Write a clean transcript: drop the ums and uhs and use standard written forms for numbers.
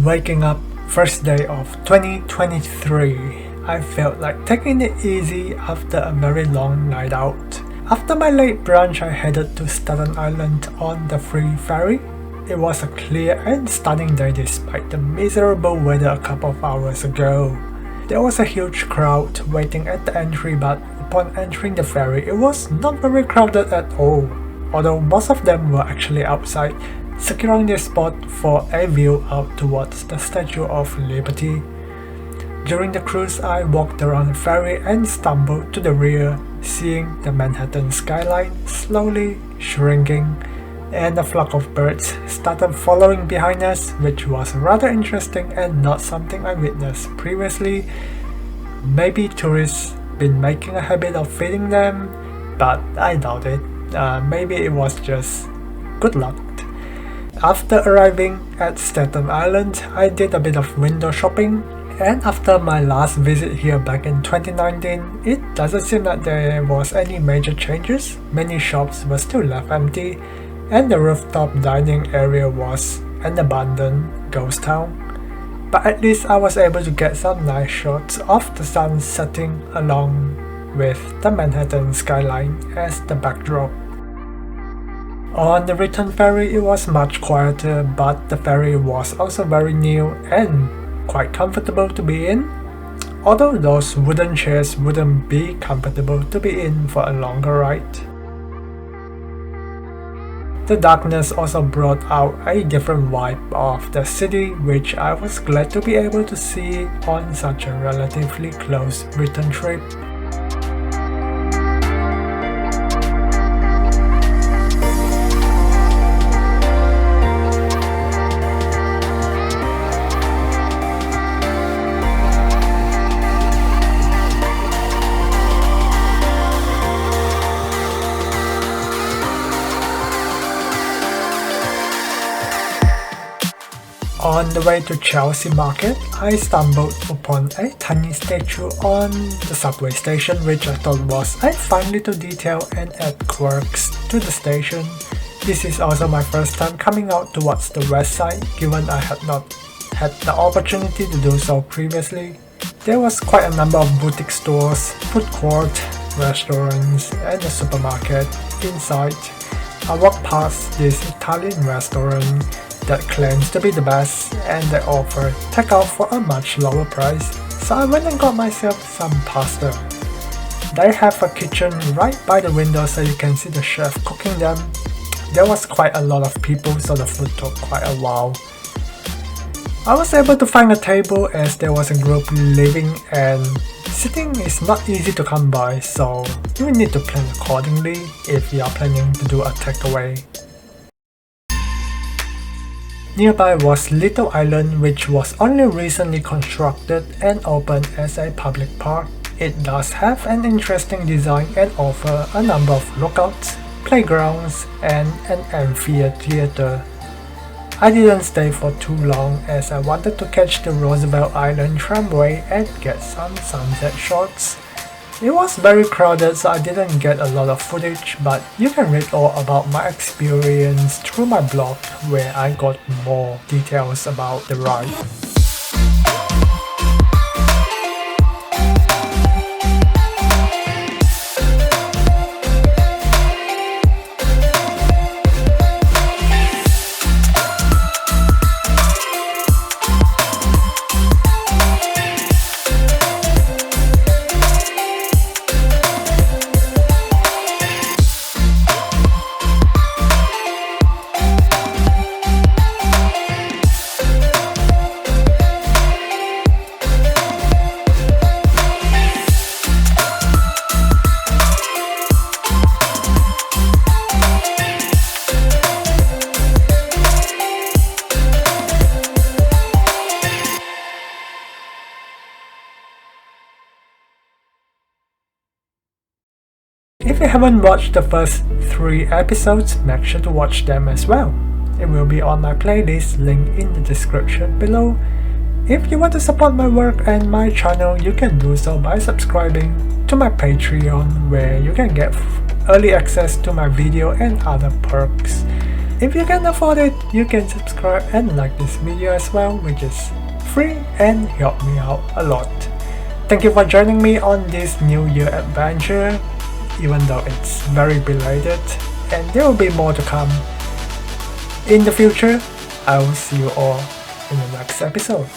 Waking up, first day of 2023. I felt like taking it easy after a very long night out. After my late brunch, I headed to Staten Island on the free ferry. It was a clear and stunning day despite the miserable weather a couple of hours ago. There was a huge crowd waiting at the entry, but upon entering the ferry, it was not very crowded at all, although most of them were actually outside, securing their spot for a view out towards the Statue of Liberty. During the cruise, I walked around the ferry and stumbled to the rear, seeing the Manhattan skyline slowly shrinking, and a flock of birds started following behind us, which was rather interesting and not something I witnessed previously. Maybe tourists been making a habit of feeding them, but I doubt it. Maybe it was just good luck. After arriving at Staten Island, I did a bit of window shopping, and after my last visit here back in 2019, it doesn't seem that there was any major changes. Many shops were still left empty, and the rooftop dining area was an abandoned ghost town. But at least I was able to get some nice shots of the sun setting along with the Manhattan skyline as the backdrop. On the return ferry, it was much quieter, but the ferry was also very new and quite comfortable to be in, although those wooden chairs wouldn't be comfortable to be in for a longer ride. The darkness also brought out a different vibe of the city, which I was glad to be able to see on such a relatively close return trip. On the way to Chelsea Market, I stumbled upon a tiny statue on the subway station, which I thought was a fun little detail and add quirks to the station. This is also my first time coming out towards the west side, given I had not had the opportunity to do so previously. There was quite a number of boutique stores, food court, restaurants, and a supermarket inside. I walked past this Italian restaurant that claims to be the best, and they offer takeout for a much lower price, so I went and got myself some pasta. They have a kitchen right by the window so you can see the chef cooking them. There was quite a lot of people, so the food took quite a while. I was able to find a table as there was a group leaving, and sitting is not easy to come by, so you will need to plan accordingly if you are planning to do a takeaway. Nearby was Little Island, which was only recently constructed and opened as a public park. It does have an interesting design and offer a number of lookouts, playgrounds, and an amphitheater. I didn't stay for too long as I wanted to catch the Roosevelt Island tramway and get some sunset shots. It was very crowded, so I didn't get a lot of footage, but you can read all about my experience through my blog, where I got more details about the ride. If you haven't watched the first 3 episodes, make sure to watch them as well. It will be on my playlist, link in the description below. If you want to support my work and my channel, you can do so by subscribing to my Patreon, where you can get early access to my video and other perks. If you can afford it, you can subscribe and like this video as well, which is free and help me out a lot. Thank you for joining me on this New Year adventure, even though it's very belated, and there will be more to come in the future. I will see you all in the next episode.